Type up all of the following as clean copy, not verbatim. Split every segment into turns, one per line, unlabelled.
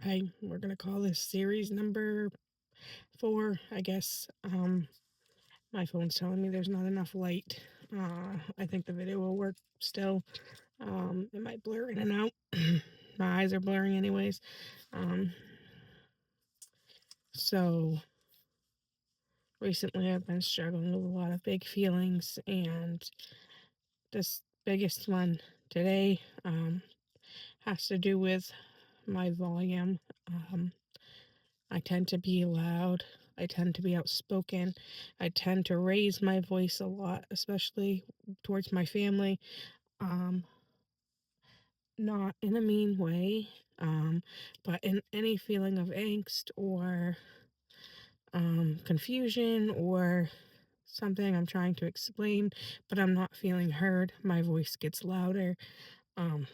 Hi, we're gonna call this series number 4, I guess. My phone's telling me there's not enough light. I think the video will work still. It might blur in and out. My eyes are blurring anyways. Um, so recently I've been struggling with a lot of big feelings, and this biggest one today has to do with my volume. Um, I tend to be loud. I tend to be outspoken. I tend to raise my voice a lot, especially towards my family. Um, Not in a mean way, but in any feeling of angst or confusion or something I'm trying to explain, but I'm not feeling heard, my voice gets louder. Um,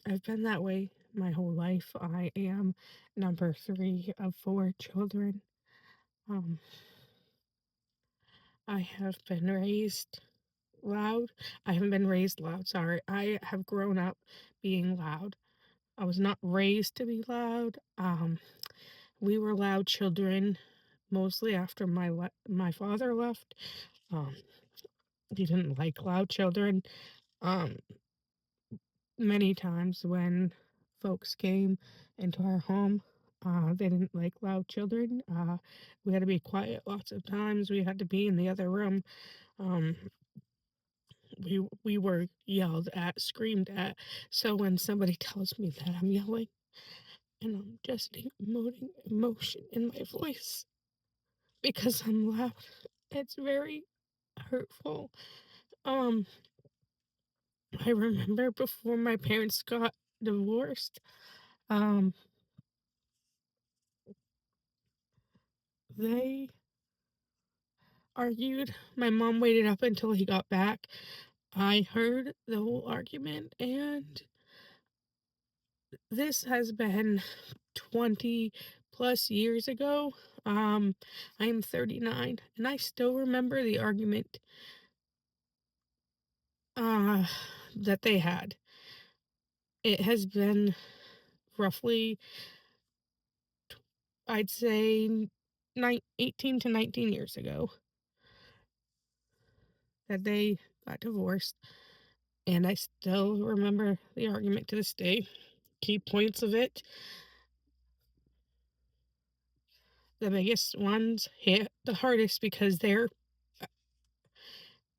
I've been that way my whole life. I am number three of four children. Um, I have been raised loud. I haven't been raised loud, sorry. I have grown up being loud. I was not raised to be loud. We were loud children mostly after my father left. Um, he didn't like loud children. Um, Many times when folks came into our home, they didn't like loud children. We had to be quiet lots of times. We had to be in the other room. Um, we were yelled at, screamed at. So when somebody tells me that I'm yelling and I'm just emoting emotion in my voice because I'm loud, it's very hurtful. Um, I remember before my parents got divorced, um, they argued. My mom waited up until he got back. I heard the whole argument, and this has been 20 plus years ago. I am 39, and I still remember the argument uh, that they had. It has been roughly, I'd say, 18 to 19 years ago that they got divorced, and I still remember the argument to this day. Key points of it, the biggest ones hit the hardest because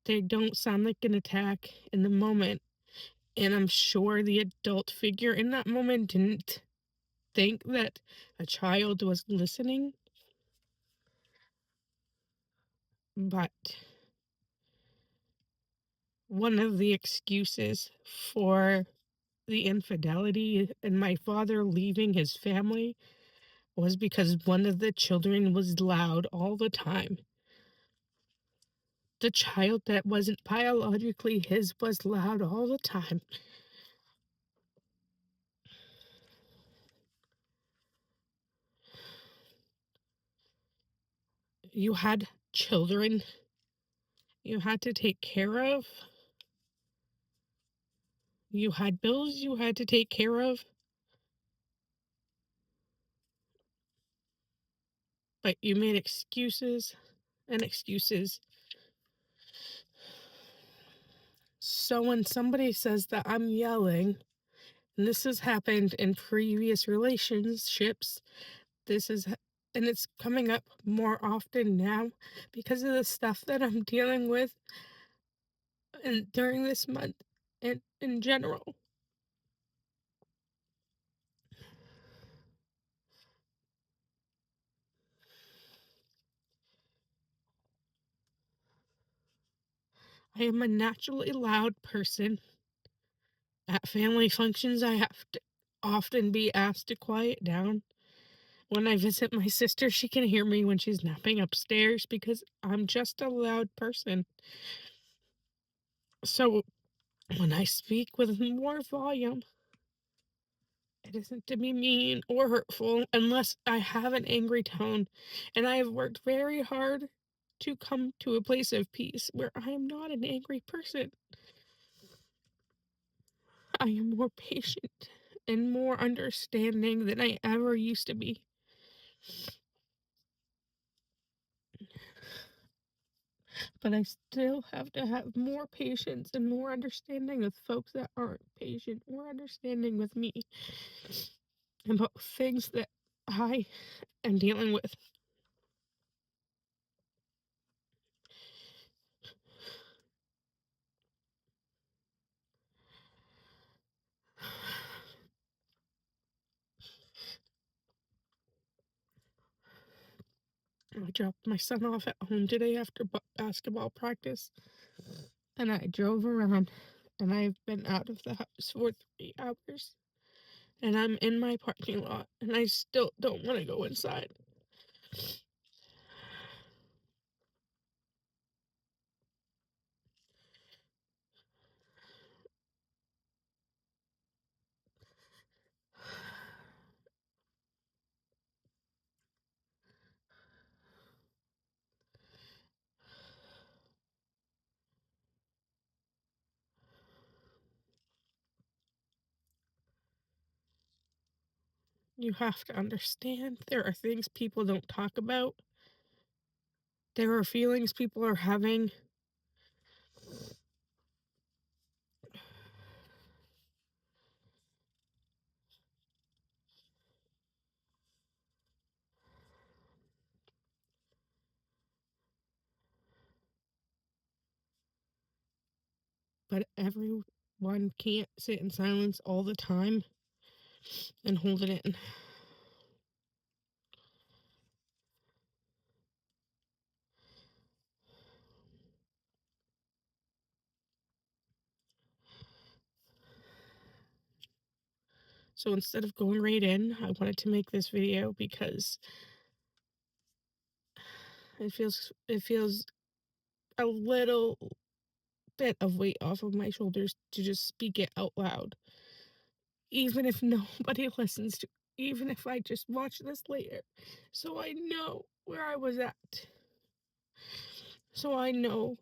they don't sound like an attack in the moment, and I'm sure the adult figure in that moment didn't think that a child was listening, but one of the excuses for the infidelity and my father leaving his family was because one of the children was loud all the time. The child that wasn't biologically his was loud all the time. You had children you had to take care of, you had bills you had to take care of, but you made excuses and excuses. So when somebody says that I'm yelling, and this has happened in previous relationships, this is and it's coming up more often now because of the stuff that I'm dealing with and during this month and in general. I am a naturally loud person. At family functions, I have to often be asked to quiet down. When I visit my sister, she can hear me when she's napping upstairs because I'm just a loud person. So when I speak with more volume, it isn't to be mean or hurtful unless I have an angry tone. And I have worked very hard to come to a place of peace where I am not an angry person. I am more patient and more understanding than I ever used to be. But I still have to have more patience and more understanding with folks that aren't patient, more understanding with me about things that I am dealing with. I dropped my son off at home today after basketball practice, and I drove around, and I've been out of the house for 3 hours, and I'm in my parking lot, and I still don't want to go inside. You have to understand there are things people don't talk about. There are feelings people are having, but everyone can't sit in silence all the time and hold it in. So instead of going right in, I wanted to make this video because it feels a little bit of weight off of my shoulders to just speak it out loud. Even if nobody listens to, even if I just watch this later, so I know where I was at. So I know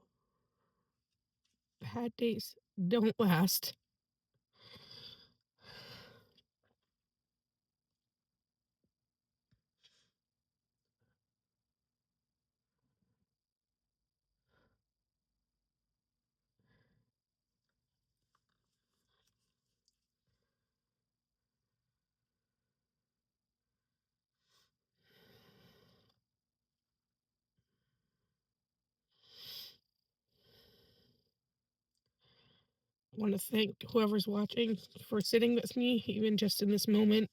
bad days don't last. I want to thank whoever's watching for sitting with me, even just in this moment,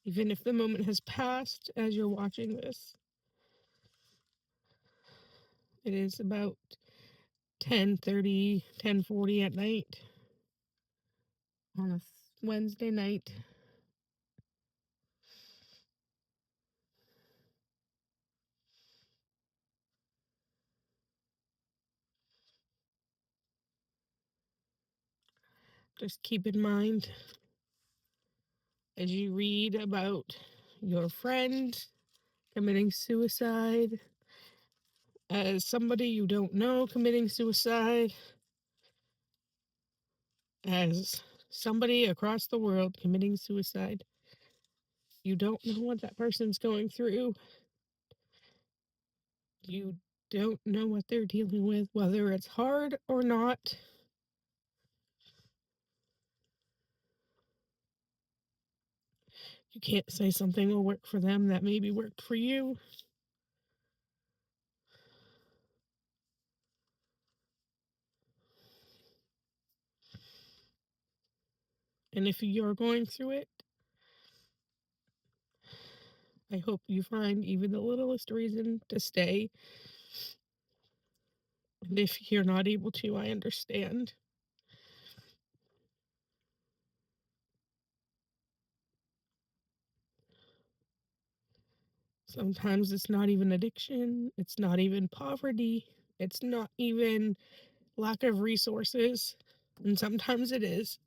even if the moment has passed as you're watching this. It is about 10:30, 10:40 at night on a Wednesday night. Just keep in mind as you read about your friend committing suicide, as somebody you don't know committing suicide, as somebody across the world committing suicide. You don't know what that person's going through. You don't know what they're dealing with, whether it's hard or not. You can't say something will work for them that maybe worked for you. And if you're going through it, I hope you find even the littlest reason to stay. And if you're not able to, I understand. Sometimes it's not even addiction, it's not even poverty, it's not even lack of resources, and sometimes it is.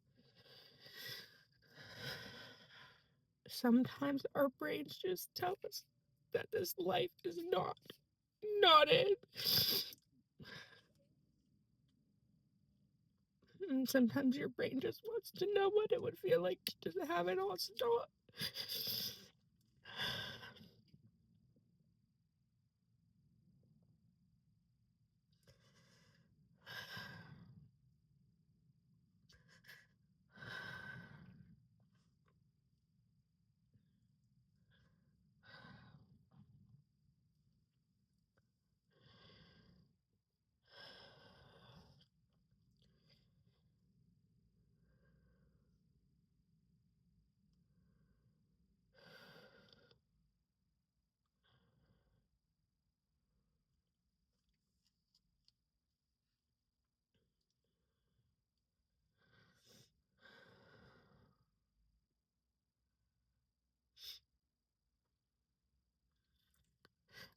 Sometimes our brains just tell us that this life is not it. And sometimes your brain just wants to know what it would feel like to just have it all stop.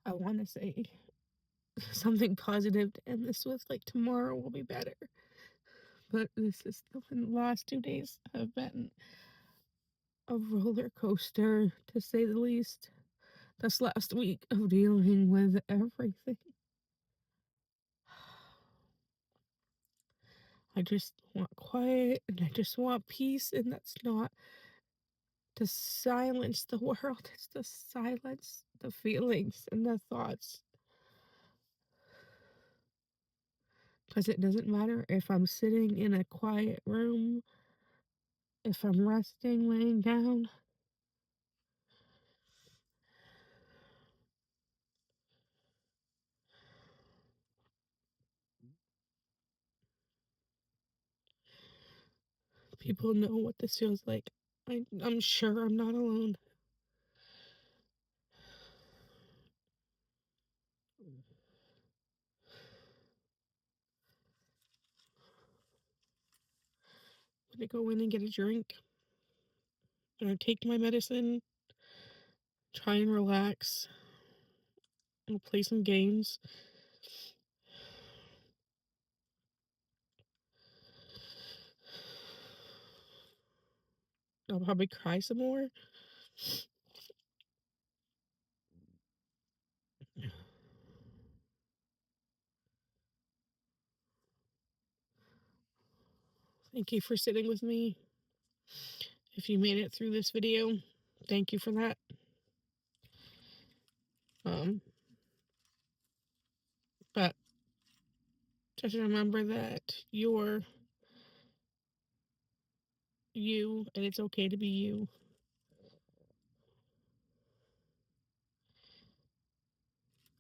I want to say something positive to end this with, like tomorrow will be better. But this is the last 2 days have been a roller coaster, to say the least. This last week of dealing with everything. I just want quiet and I just want peace, and that's not to silence the world, it's to silence the feelings and the thoughts. Because it doesn't matter if I'm sitting in a quiet room, if I'm resting, laying down. People know what this feels like. I'm sure I'm not alone. I'm gonna go in and get a drink. I'm gonna take my medicine, try and relax, and play some games. I'll probably cry some more. Thank you for sitting with me. If you made it through this video, thank you for that. Um, but just remember that you're you, and it's okay to be you.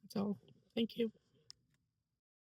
That's all. Thank you.